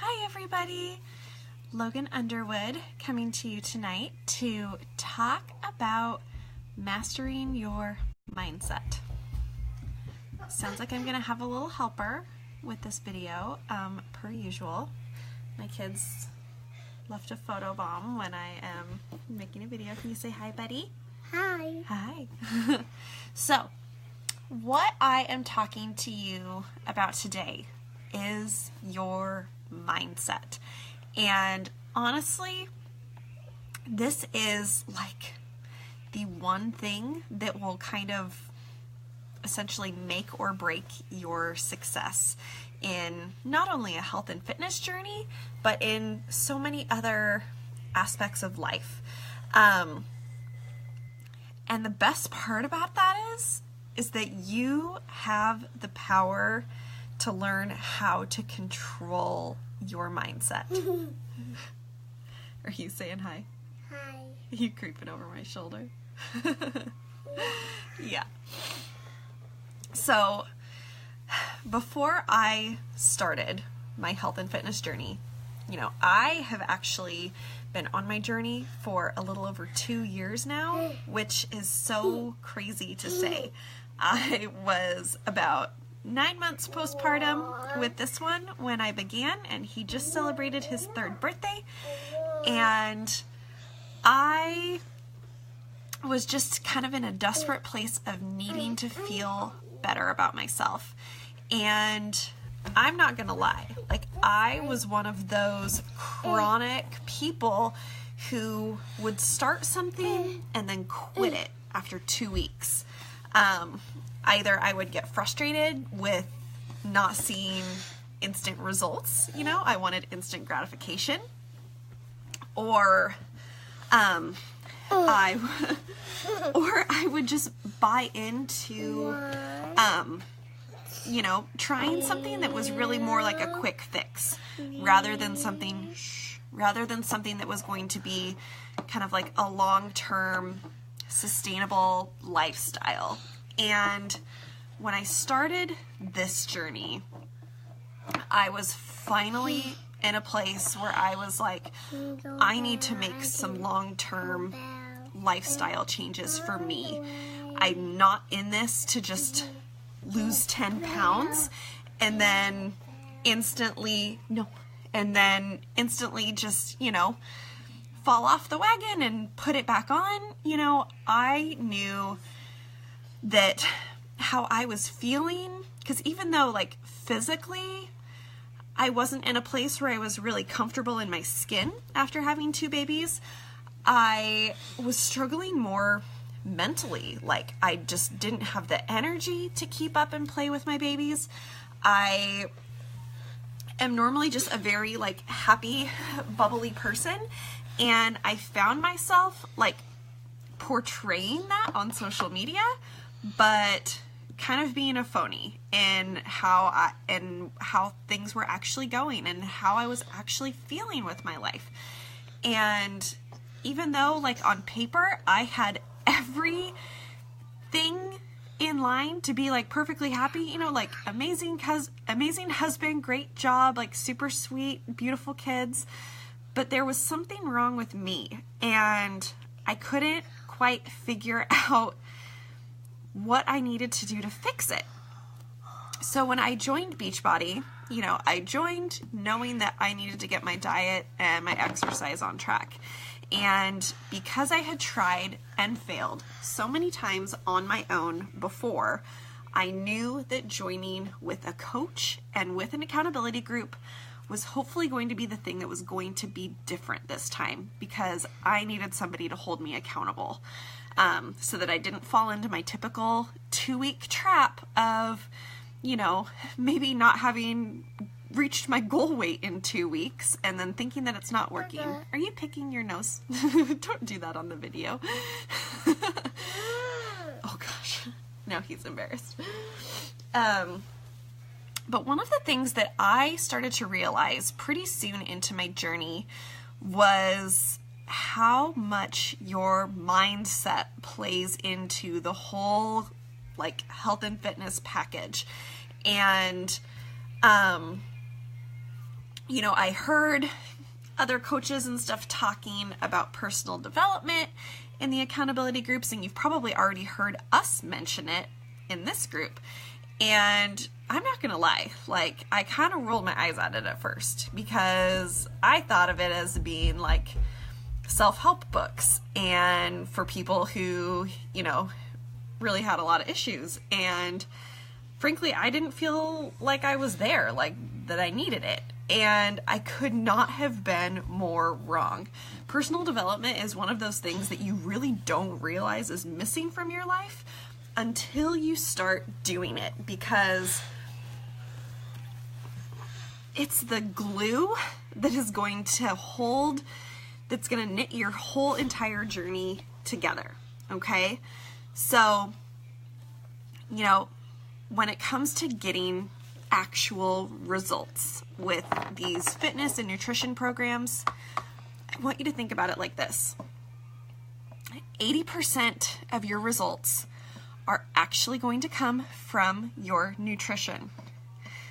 Hi everybody, Logan Underwood coming to you tonight to talk about mastering your mindset. Sounds like I'm going to have a little helper with this video, per usual. My kids left a photo bomb when I am making a video. Can you say hi, buddy? Hi. Hi. So, what I am talking to you about today is your mindset. And honestly, this is like the one thing that will kind of essentially make or break your success in not only a health and fitness journey, but in so many other aspects of life. And the best part about that is that you have the power to learn how to control your mindset. Are you saying hi? Hi. Are you creeping over my shoulder? Yeah. So, before I started my health and fitness journey, I have actually been on my journey for a little over 2 years now, which is so crazy to say. I was about 9 months postpartum with this one when I began, and he just celebrated his 3rd birthday, and I was just kind of in a desperate place of needing to feel better about myself. And I'm not gonna lie, I was one of those chronic people who would start something and then quit it after 2 weeks. Either I would get frustrated with not seeing instant results, I wanted instant gratification, or I would just buy into trying something that was really more like a quick fix rather than something that was going to be kind of like a long-term sustainable lifestyle. And when I started this journey, I was finally in a place where I was like, I need to make some long-term lifestyle changes for me. I'm not in this to just lose 10 pounds and then instantly just, fall off the wagon and put it back on. I knew that how I was feeling, because even though physically I wasn't in a place where I was really comfortable in my skin after having 2 babies, I was struggling more mentally. I just didn't have the energy to keep up and play with my babies. I am normally just a very happy, bubbly person, and I found myself portraying that on social media, but kind of being a phony in how things were actually going and how I was actually feeling with my life. And even though on paper I had everything in line to be perfectly happy, amazing husband, great job, super sweet, beautiful kids, but there was something wrong with me, and I couldn't quite figure out what I needed to do to fix it. So when I joined Beachbody, I joined knowing that I needed to get my diet and my exercise on track. And because I had tried and failed so many times on my own before, I knew that joining with a coach and with an accountability group was hopefully going to be the thing that was going to be different this time, because I needed somebody to hold me accountable, so that I didn't fall into my typical 2-week trap of, maybe not having reached my goal weight in 2 weeks and then thinking that it's not working. Are you picking your nose? Don't do that on the video. Oh gosh, now he's embarrassed. But one of the things that I started to realize pretty soon into my journey was how much your mindset plays into the whole health and fitness package. And I heard other coaches and stuff talking about personal development in the accountability groups, and you've probably already heard us mention it in this group. And I'm not gonna lie, like, I kind of rolled my eyes at it at first because I thought of it as being like self-help books and for people who, really had a lot of issues. And frankly, I didn't feel like I was there, like that I needed it. And I could not have been more wrong. Personal development is one of those things that you really don't realize is missing from your life until you start doing it, because it's the glue that is going to hold, that's going to knit your whole entire journey together. Okay? So, when it comes to getting actual results with these fitness and nutrition programs, I want you to think about it like this. 80% of your results are actually going to come from your nutrition.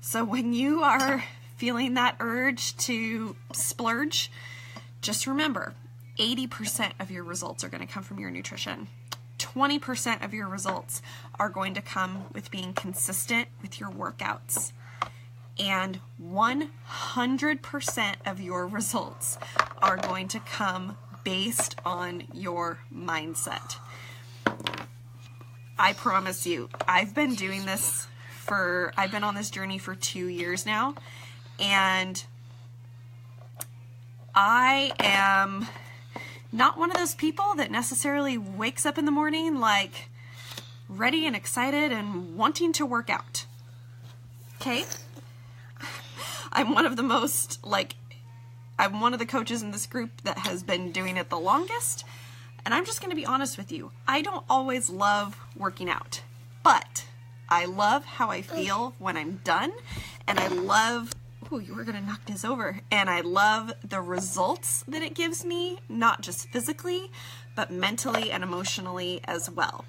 So when you are feeling that urge to splurge, just remember, 80% of your results are going to come from your nutrition. 20% of your results are going to come with being consistent with your workouts. And 100% of your results are going to come based on your mindset. I promise you, I've been on this journey for 2 years now, and I am not one of those people that necessarily wakes up in the morning like ready and excited and wanting to work out. Okay? I'm one of the coaches in this group that has been doing it the longest. And I'm just going to be honest with you. I don't always love working out, but I love how I feel when I'm done. And I love, you were going to knock this over. And I love the results that it gives me, not just physically, but mentally and emotionally as well.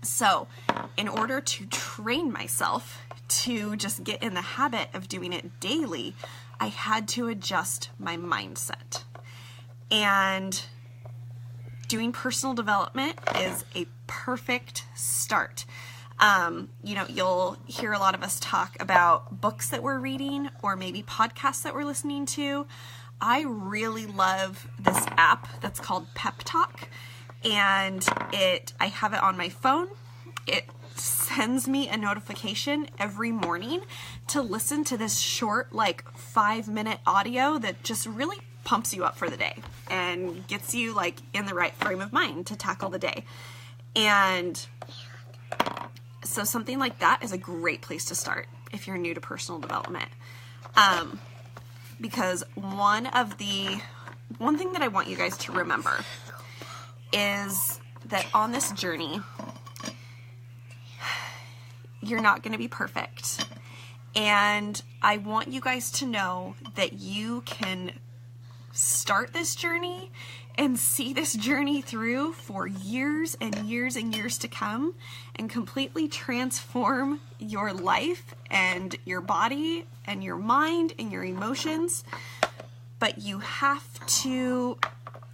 So in order to train myself to just get in the habit of doing it daily, I had to adjust my mindset. And doing personal development is a perfect start. You'll hear a lot of us talk about books that we're reading or maybe podcasts that we're listening to. I really love this app that's called Pep Talk, and I have it on my phone. It sends me a notification every morning to listen to this short, 5-minute audio that just really pumps you up for the day and gets you in the right frame of mind to tackle the day. And so something like that is a great place to start if you're new to personal development. Because one thing that I want you guys to remember is that on this journey, you're not going to be perfect. And I want you guys to know that you can start this journey and see this journey through for years and years and years to come and completely transform your life and your body and your mind and your emotions. But you have to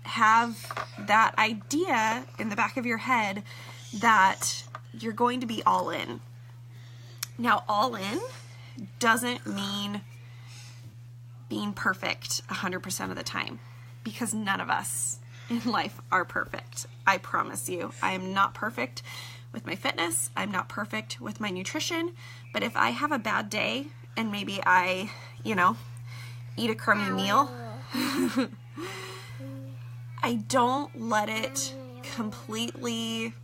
have that idea in the back of your head that you're going to be all in. Now, all in doesn't mean being perfect 100% of the time, because none of us in life are perfect. I promise you. I am not perfect with my fitness. I'm not perfect with my nutrition. But if I have a bad day and maybe I, eat a crummy meal, I don't let it completely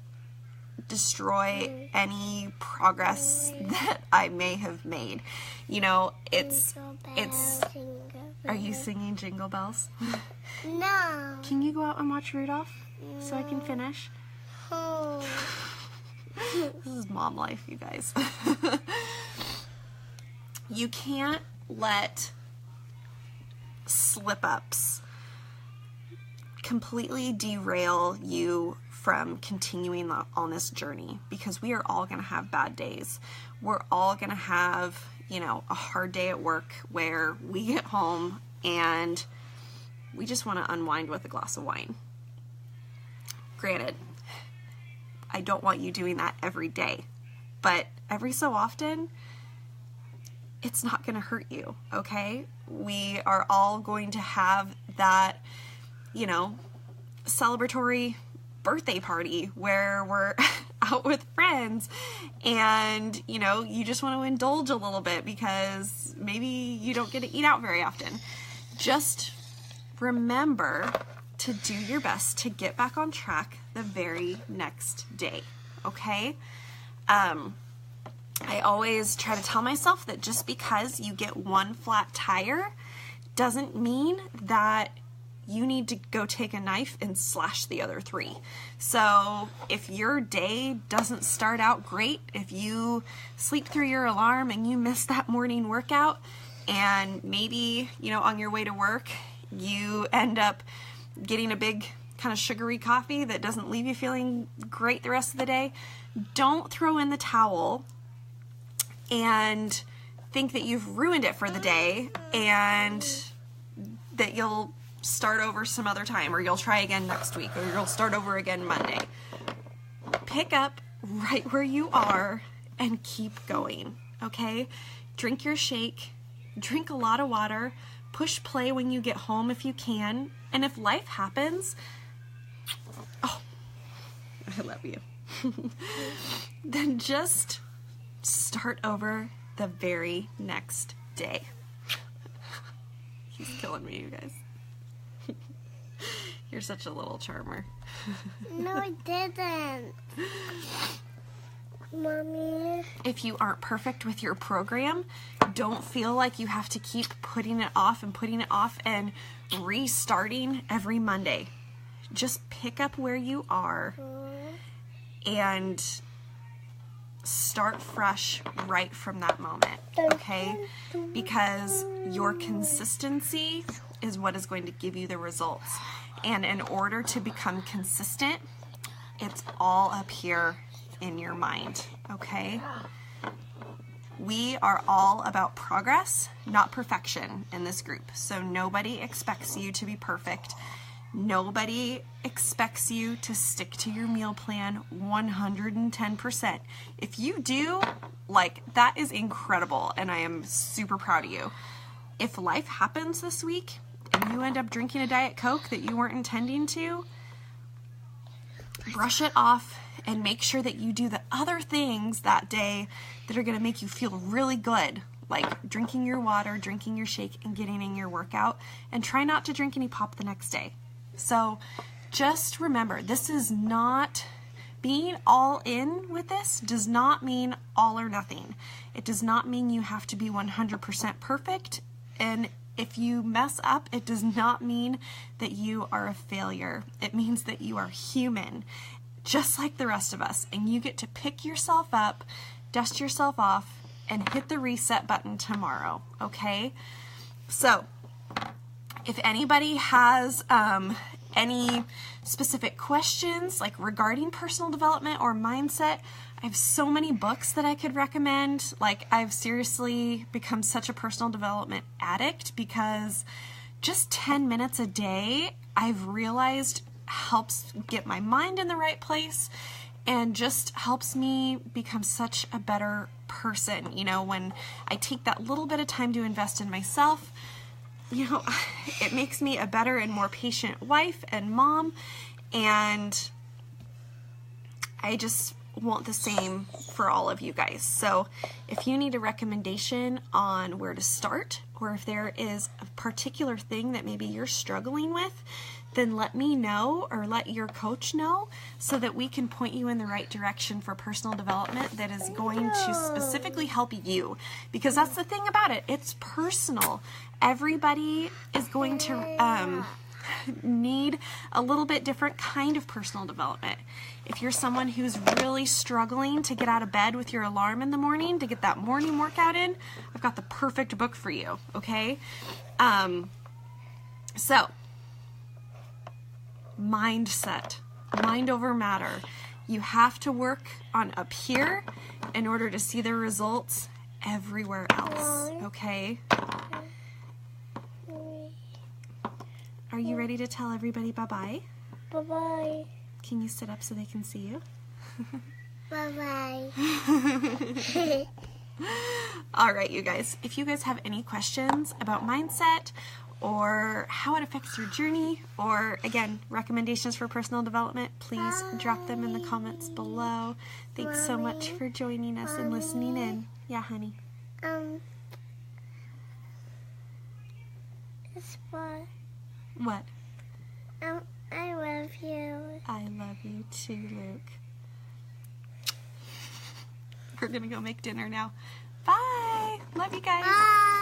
destroy any progress that I may have made. Are you singing Jingle Bells? No. Can you go out and watch Rudolph so I can finish? Oh. This is mom life, you guys. You can't let slip-ups completely derail you from continuing on this journey, because we are all going to have bad days. We're all going to have, a hard day at work where we get home and we just want to unwind with a glass of wine. Granted, I don't want you doing that every day, but every so often, it's not going to hurt you, okay? We are all going to have that, celebratory birthday party where we're out with friends and, you just want to indulge a little bit because maybe you don't get to eat out very often. Just remember to do your best to get back on track the very next day, okay? I always try to tell myself that just because you get one flat tire doesn't mean that you need to go take a knife and slash the other 3. So if your day doesn't start out great, if you sleep through your alarm and you miss that morning workout, and maybe, on your way to work, you end up getting a big kind of sugary coffee that doesn't leave you feeling great the rest of the day, don't throw in the towel and think that you've ruined it for the day and that you'll start over some other time, or you'll try again next week, or you'll start over again Monday. Pick up right where you are and keep going, okay? Drink your shake, drink a lot of water, push play when you get home if you can, and if life happens, oh, I love you, then just start over the very next day. He's killing me, you guys. You're such a little charmer. No, I didn't. Mommy. If you aren't perfect with your program, don't feel like you have to keep putting it off and restarting every Monday. Just pick up where you are and start fresh right from that moment, okay? Because your consistency is what is going to give you the results. And in order to become consistent, it's all up here in your mind, okay? We are all about progress, not perfection in this group. So nobody expects you to be perfect. Nobody expects you to stick to your meal plan 110%. If you do, that is incredible, and I am super proud of you. If life happens this week and you end up drinking a Diet Coke that you weren't intending to, brush it off and make sure that you do the other things that day that are going to make you feel really good, like drinking your water, drinking your shake, and getting in your workout, and try not to drink any pop the next day. So just remember, this is not, being all in with this does not mean all or nothing. It does not mean you have to be 100% perfect, and if you mess up, it does not mean that you are a failure. It means that you are human, just like the rest of us, and you get to pick yourself up, dust yourself off, and hit the reset button tomorrow, okay? So, if anybody has any specific questions, regarding personal development or mindset, I have so many books that I could recommend. I've seriously become such a personal development addict because just 10 minutes a day, I've realized helps get my mind in the right place and just helps me become such a better person. When I take that little bit of time to invest in myself, it makes me a better and more patient wife and mom, and I just want the same for all of you guys. So if you need a recommendation on where to start, or if there is a particular thing that maybe you're struggling with, then let me know or let your coach know so that we can point you in the right direction for personal development that is going to specifically help you. Because that's the thing about it. It's personal. Everybody is going to need a little bit different kind of personal development. If you're someone who's really struggling to get out of bed with your alarm in the morning to get that morning workout in, I've got the perfect book for you, okay? So, mindset, mind over matter. You have to work on up here in order to see the results everywhere else, okay? Are you ready to tell everybody bye-bye? Bye-bye. Can you sit up so they can see you? Bye-bye. All right, you guys. If you guys have any questions about mindset or how it affects your journey, or again, recommendations for personal development, please drop them in the comments below. Thanks so much for joining us and listening in. Yeah, honey. It's fun. What? I love you. I love you too, Luke. We're gonna go make dinner now. Bye. Love you guys. Bye.